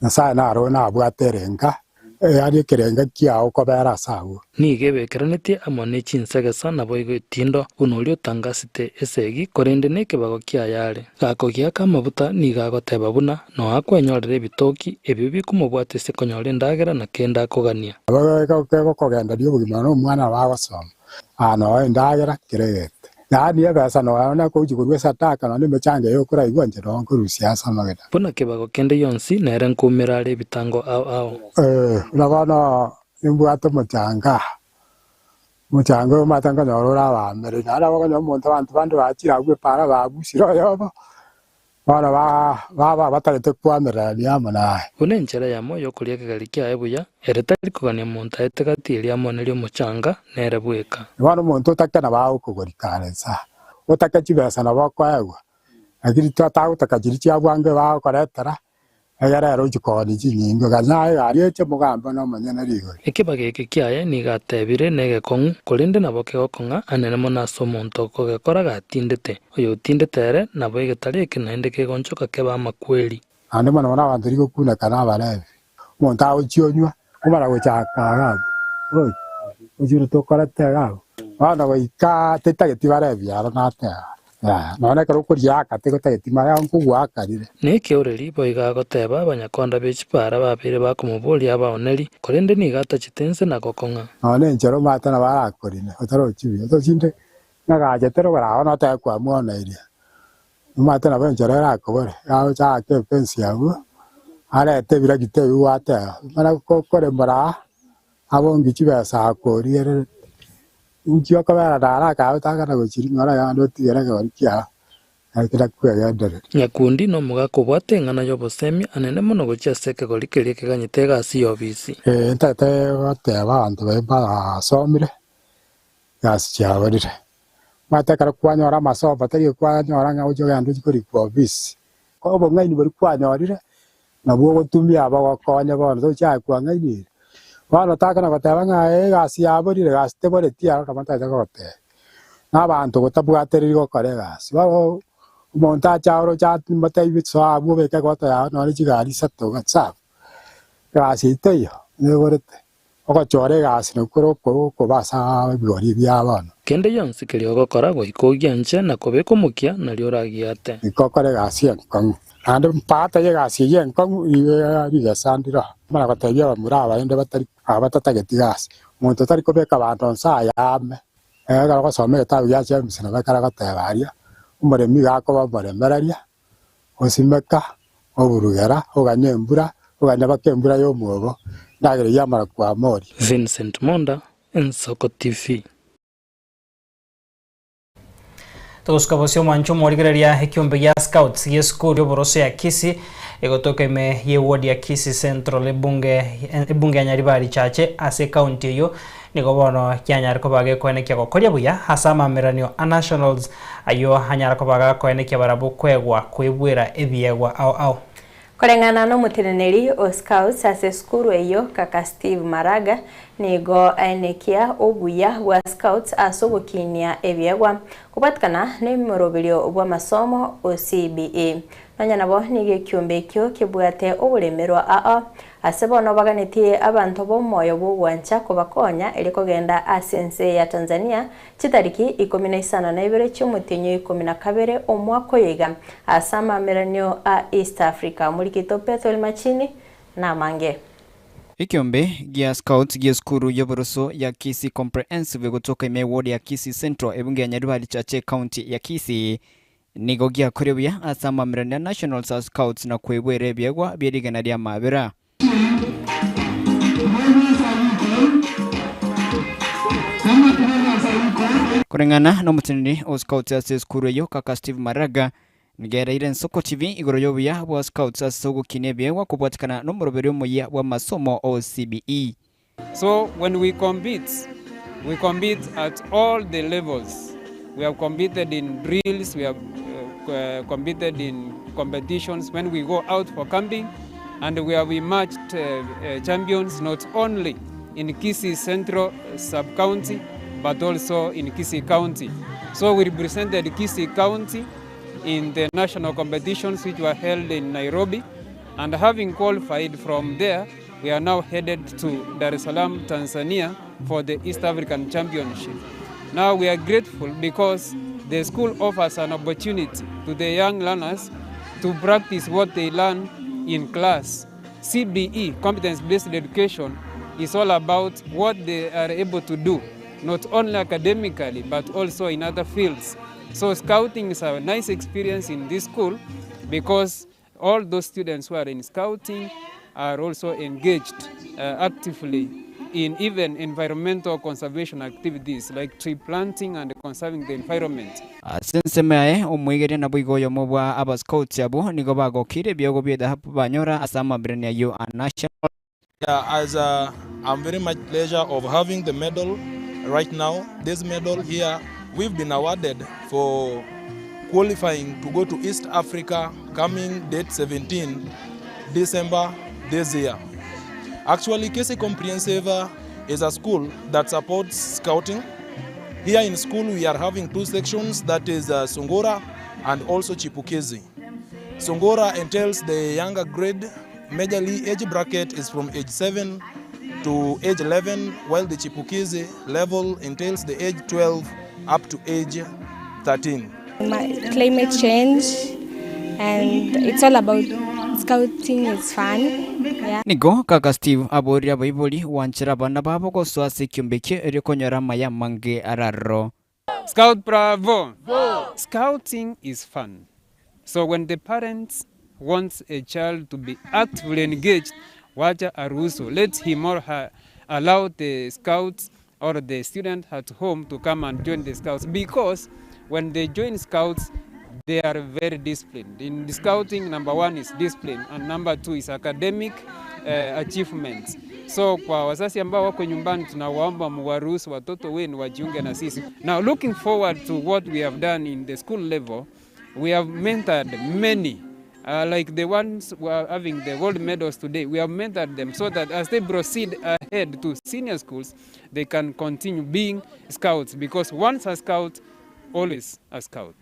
na sana aro na buate renga ari kerenga kia kobera sabu nigebekeranete amone chinsegesa na boigo tindo unolio tangasite esegi korende neke bago kia yare gako kia kamabuta nigagoteba buna no akwenyorere bitoki ebibi kumubwate se konyore ndagera na kenda kogania bago kogenda dio bugima no mwana bagosoma ano ndagera kirete yani yabasa no na ko jigurwesa taka no nimechange yo kura igwanje no kurusia samageda buna kebago kende yonsi na eren kumirare bitango ao nabana imbwato muchanga matanga nyorora ba mere nara bago no monto bantu bachira gwe para babusiro yobo bana ba batarete kwamera liamana bunenchera ya moyo kulia kigari kia ebuya eretari kugania monta etegati ya monelio muchanga nere bweka bana monto takana ba ukugorikarensa utakachibesa na bakwaegwa agiri tata utakajirichi abwange ba koretara agara ro chikoni chinyingo ganya ariete mugamba no manyana rigo ekibageke kiaye nigatebire nege kongu kolinde nabo kegokonga anene mona somonto kogekora gatindete oyo tindetere nabo igetari kinende kegonchoka keba makweli ande mana wana bandiri ko kuna kana balevi monta ochionywa omara gochaka oi ojiro to koratega bana goika tetageti balevi ara nata none karo kuria katego tetima ya nkugwakarire neke oreri boiga goteba abanyakonda bechipara babire bakumubuli abaoneri korende nigata chitense na gokonga none njero mata na barakorine otaro chibi to chinde nagajetero bara ona ta kwa muona iria mata na benjero rakobore ya cha ke pensi yago ara tebira gitebi wata mana kokore bara abongi chibesa akoriere Unjua kabara dara ka utaka gochiri ngara ya ndo tiera ka kia akira kwegandere Nyakundi no muga kubwate ngana yo bosemi anene mono gocha seke golikerie keganyitega si obisi tate wate abantu ba somire gas chawarire mata kara kwanyora maso batari kwanyora nga ujo gandu kuri ku obisi ko bo ngai ni bari kwanyorire na bo gotumia aba gokonya bo ndo cha kwa ngai Wano taka na bataba nga gasi yaborire gasi tebore tiara kamata jagote n'abantu gotabwateriri gokore gasi wabo umonta chauro chat mbatai bitso abu beka gota ya no rigari satto gatsa gasi teyo neborete ogochore gasi no kuro ko basa bigori byabana kende yonsi kelio gokora goikogia nche na kobeko mukia na lioragiate ikokore gasi kan ande mpata ye gasi ye kan riga sandira mara bataya muraba ende batari abatatageti gasi muntu tari kobeka abantu nsa yame gara gosome tabu ya James na bakara gatabaria umuremi gako bamuremeraria osimeka oburugera oganyembura oganyabakembura yo muobo ndagere yamara kwa mori Vincent Monda, Nsoko TV. Tuskabosio mancho morigereria ekiombe ya scouts yeskuru borose ya Kisii egotoke me ye ward ya Kisii Central ebunge ya Nyaribari Chache ase county yo nigo bono kianyar ko bage ko enekia ko koria buya hasama meranio a nationals ayo hanyar ko baga ko enekia barabu kwegwa kwibwira ebiegwa au Korengana no mutineneri o Scouts ase skuru eyo kaka Steve Maraga nigo enekia obuya wa Scouts asogokinia ebiegwa kupatikana ne morobilio obwa masomo o CBA nanya nabo nige kiumbe kyo kibwate obulemerwa asebo no baganitie abantu bo moyo bugwancha kubakonya eli kogenda asense ya Tanzania chitariki 12 cy'umutinyo 12 omwako yega asama meranio a East Africa mulikito Petro Machini na mange Ikiombe gia Scouts gia skuru yoboroso ya Kisii Comprehensive kutoka ward ya Kisii Central ebunge ya Nyaribari Chache County ya Kisii nigo gia korebia asama meranio National Scouts na kwebwere byegwa byerigana lya mabera Kurengana no mutinini o Scouts ase skuru yo kaka Steve Maraga nigera ile Nsoko TV igoro yobuya wa Scouts asogo kinebyewa kupatikana no murobero moya wa masomo o CBE. So when we compete at all the levels. We have competed in drills, we have competed in competitions when we go out for camping, and we have emerged champions not only in Kisii Central Sub-County but also in Kisii County. So we represented Kisii County in the national competitions which were held in Nairobi, and having qualified from there, we are now headed to Dar es Salaam, Tanzania for the East African Championship. Now we are grateful because the school offers an opportunity to the young learners to practice what they learn in class. CBE, competence-based education, is all about what they are able to do, not only academically, but also in other fields. So scouting is a nice experience in this school because all those students who are in scouting are also engaged actively in even environmental conservation activities like tree planting and conserving the environment. Sensemae omwegere na buigoyo mobwa aba Scouts yabo nigo bagokire byogo byeda hapo banyora asama brenia yo a national. I'm very much pleasure of having the medal right now. This medal here we've been awarded for qualifying to go to East Africa coming date 17 December this year. Actually, Kisii Comprehensive is a school that supports scouting. Here in school we are having two sections, that is Songora and also Chipukizi. Songora entails the younger grade, majorly age bracket is from age 7 to age 11, while the Chipukizi level entails the age 12 up to age 13. Climate change, and it's all about scouting is fun. Yeah. Nigo kaka Steve aboria baiboli wanchira bana babo ko swasi kyumbeke erikonyora maya mange araro. Scout bravo! Scouting is fun. So when the parents wants a child to be actively engaged, wacha aruhusu, let him or her allow the scouts or the student at home to come and join the scouts, because when they join scouts they are very disciplined. In the scouting, number one is discipline and number two is academic achievements. So kwa wazazi ambao wako nyumbani tunawaomba muwaruhusu watoto wenu wajiunge na sisi. Now looking forward to what we have done in the school level, we have mentored many like the ones who are having the gold medals today. We have mentored them so that as they proceed ahead to senior schools, they can continue being scouts, because once a scout, always a scout.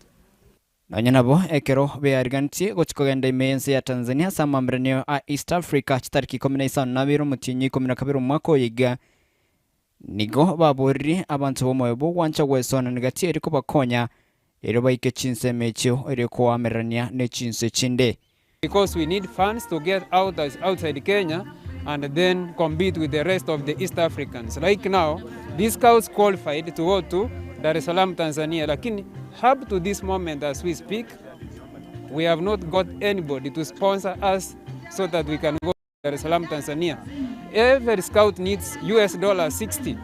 Nanyabo ekero bearganti gochikogenda imense ya Tanzania sama mreneo a East Africa chitariki 17 mutinyi 12 mwako yiga nigo baburi abantu bomoyo bo wancha wesona ngati eriko bakonya ero baike chinse mecho eriko amerania ne chinse chinde, because we need funds to get out outside Kenya and then compete with the rest of the East Africans. Like now, these scouts qualified to go to Dar es Salaam, Tanzania, lakini up to this moment as we speak, we have not got anybody to sponsor us so that we can go to Dar es Salaam, Tanzania. Every scout needs $60.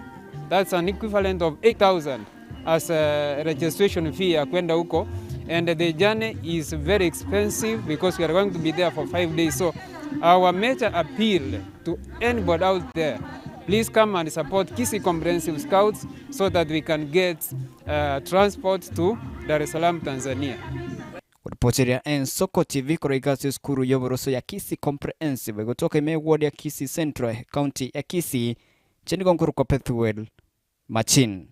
That's an equivalent of 8,000 as a registration fee ya kwenda huko, and the journey is very expensive because we are going to be there for 5 days. So our major appeal to anybody out there, please come and support Kisii Comprehensive Scouts so that we can get transport to Dar es Salaam, Tanzania. Kuripotiria Ensoko TV kutoka skuru yoboroso ya Kisii Comprehensive kutoka ward ya Kisii Central, County ya Kisii, chini konkuru kwa Pethuel Machin.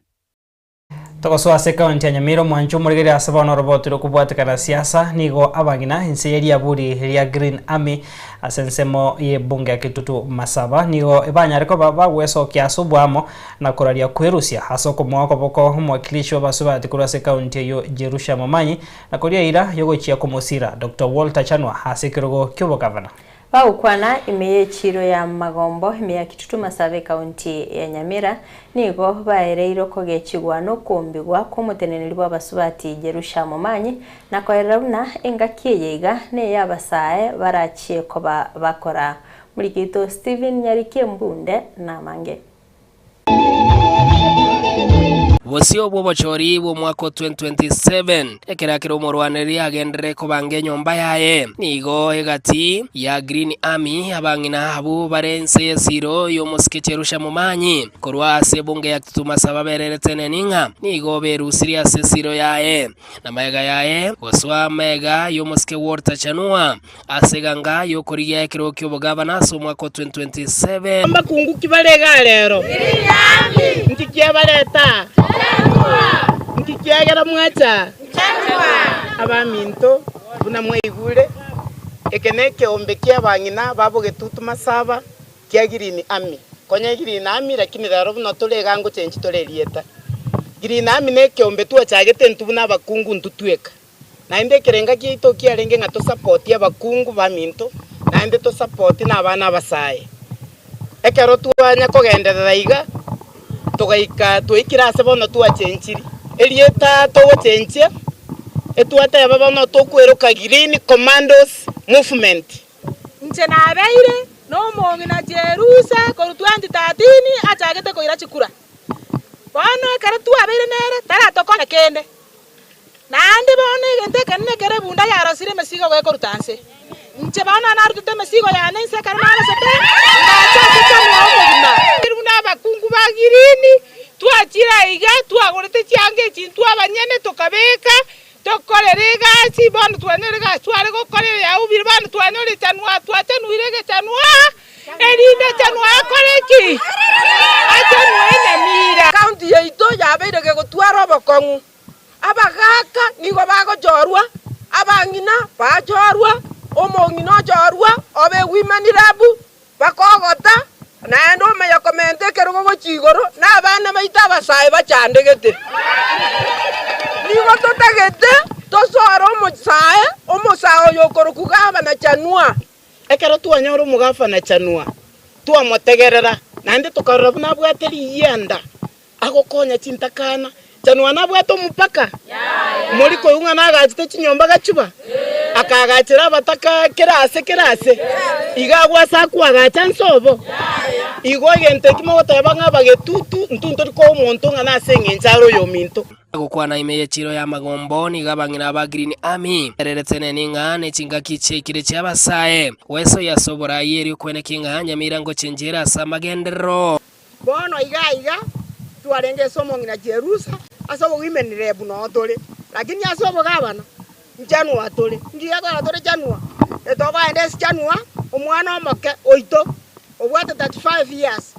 Tokoswa se county ya Nyamira mwancho murigeri asaba no robotiro kubwatekana siasa nigo abangina inseyeri aburi ya Green Army asensemo ye bunge ya Kitutu Masaba nigo ebanyareko baba weso kiasubwamo na kuraria kwerusia hasoko mwako boko mwakilishi wa basuba tikura se county yo Jerusha Momanyi na koria ira yogo chia kumusira Dr. Walter Chanwa hasekirogo kyobo governor. Baukwana imeye chiro ya Magombo imeye Kitutu Masaba county ya Nyamira nigo baereiro kogechigwa no kumbigwa kumuteneneri bw'abasubati Jerusha Momanyi na koerabuna engakiye yiga ne yabasae barachie ko bakora muri gito Steven Nyarike Mbunde na mange Wasio bobochori bo mwaka 2027 ekerakira umurwaneri agendere ko bange nyomba yaye nigo egati ya Green Army abangina abo barense yesiro yo Jerusha Momanyi korwa se bunge ya Kitutu Masaba bererete ninga nigo berusiria sesiro yaye na mega yaye waswa mega yo Walter Chanwa aseganga yo koriya ekiro kyo governor so mwaka 2027 amba kungu kibalega lero ntikiye baleta ntikiagera mwacha abaminto buna mwigure ekeneke ombeke abangina babo Kitutu Masaba kia Green Army konya Green Army lakini raro buna tolega ngo chenchi tolelieta Green Army neke ombe tu achagete ntubuna abakungu ntutweka na inde kerenga kito kiarenge ngato support abakungu baminto na inde to support na abana abasaye ekero tuanya kogenderera iga togaika twikira se bono tuachenchiri elieta to wachenche etuata yaba bono to kweruka Green Commandos Movement nche na abeire no mongi na Jerusa ko 2013 achagete ko ira chikura bono ekero tu abeire nere tara tokone kende nandi bono gente kanne kere bunda yarosire mesigo we korutanse nche bono narutute mesigo yane se karmana sete ngacha kichamwa omugima iruna abakungu ba Green tuachira iga tuagorete change chintu abanyene tokabeka tokorerega si bono twanerega tware gokorera ya ubiri bono twanore Chanwa twatenuirege Chanwa erinde Chanwa akoreki Chanwa Nyamira county yeito yabeire ke gotwara obokongu abagaka nigo bagojorwa abangina bajorwa omongino jorwa obe women rap bakogota naendo meya comment kerugo gochigoro na abana baita abasae bachandegete nigo totagete tosoro omosae yokorokuga na Chanwa ekero tuanyoro mugafa na Chanwa tuamotegerera nandi tukarora buna bwateri yenda agokonya chintakana Chanwa na bwato mupaka muri ko yunga nagazite chinyomba gachuba akagachira bataka kerase igagwa sakwa gacha nsobo igo gente kimo gotabanga bagetutu ntunto ko umuntu ngana sengencharo yo minto gukwana imeye chiro ya Magombo ni gabangina ba Green Army ereretsene ninga ne chinga kiche kire cyabasaye weso yasobora yeri kwene kinga Nyamira ngo chenjera samagendero bono iga tuarenge somo ngina Jerusa asobo wimenire buno tole lakini asobo gabana Chanwa atole ngiya ko atole Chanwa etoba ende Chanwa omwana omoke oito obwate 35 years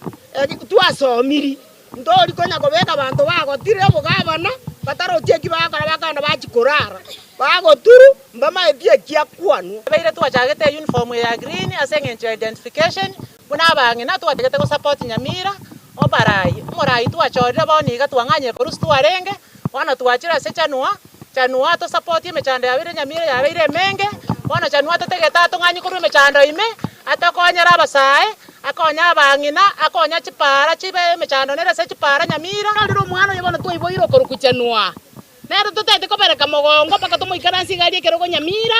tuasomiri ndori konya kobeka bantu bagotire obugabana bataro cheki bakora bakana bachikorara bagoturu mbama epie kia kwanu beire tuachagete uniform ya Green asengencho identification buna bangina tuategete ko support Nyamira obarai morai tuachorira boniga twanganye korus tuarenge wana tuachira se Chanwa to support imechanda yabire Nyamira yabire menge wana Chanwa totegeta tunganye kuru imechanda ime atakonyera abasae akonya abangina akonya chipara chibe mechando nere se chipara Nyamira ndiro mwana yabona twiboiro koruku Chanwa nero tutete kobereka mogongo paka tumuikara nsigari kerogo Nyamira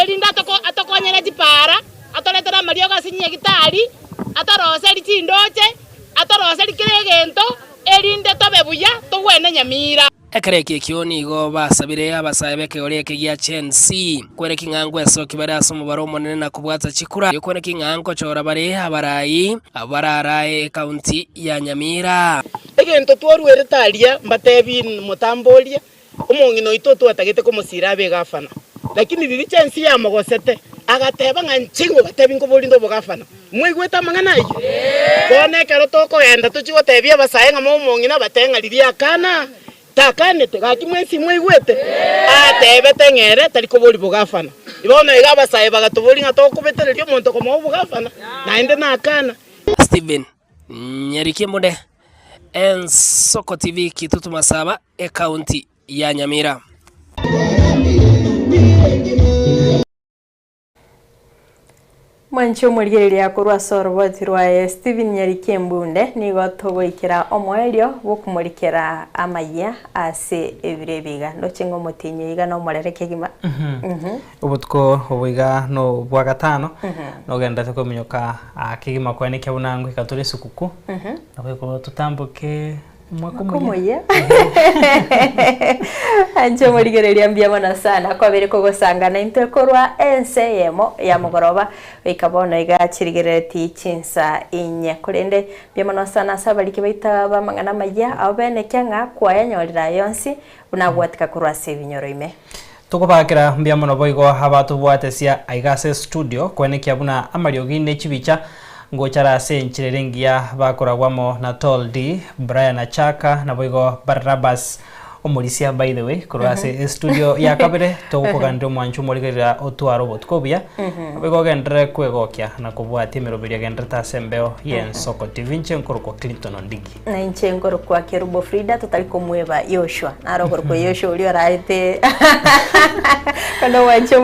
erinda atokonyera chipara atoletera mario gasinye gitari atarose lichindoche atarose likiregento erinde tobebuya towene Nyamira ekereke kioni go basabire abasabeke oreke gya Chelsea kwere kingango yasoki bari asomo baro monene na kubwata chikura yokone kingango chora bari abarayi abararaye county ya Nyamira egento twaruere taria mbatebi mutambolia umongino itoto atagete kumusira abe gafana lakini riri Chelsea ya mogosete agateba ngancingo batebi ngo bolindo bogafana mwigweta mangana iki bone kero toko yenda tuchigo tebia basaye ngamo umongina batenga riri akana takane tegaki mwesi mwigwete atebe tengere tariko boli bogafana ibona igaba saye bagatoboli ngatoko betererio monto komo bogafana naende nakana Steven Nyariki Mude Ensoko TV Kitutu Masaba county ya Nyamira. Mwancho murigereria kurwa soroboti rwa Steven Nyariki Mbunde nigo togoikira omwerio bokumurikira amaya ase ebirebiga ndocengo mutinye iga no murereke gima ubutko obuiga no bwa gatano no genda tukominyoka akigima kwani kyabunangwe katore sukuku nabwe ko tutambuke mwakomoya anjo murigereria mbiyamana sana kwa bere ko gosangana inte korwa enseyemo ya mugoroba ikabona igachirigereti chinsa inye kurende mbiyamana sana sabalike baita bamangana maya abene kyanga kwaya nyorira yonsi unagwatika kurwa sevinyoro ime tukubakira mbiyamana boigo habatu bwatesia aigase studio kwene kyabuna amariogi nechibicha ngochara senchirengia bakoragwamo na Toldi Brian Achaka na boigo Barnabas omulisia by the way kurase studio ya kabere tokogande mwanchu murigerera otwaro botkobia boigo gendere kwegokya na kubwati meroberia gendere tasembeo Ensoko TV nchenkoro Clinton Ondigi na nchenkoro kwa Kerubo Frida tutaliko mweba Yoshua na rogoro kwa Yoshua ulio raite kana wancho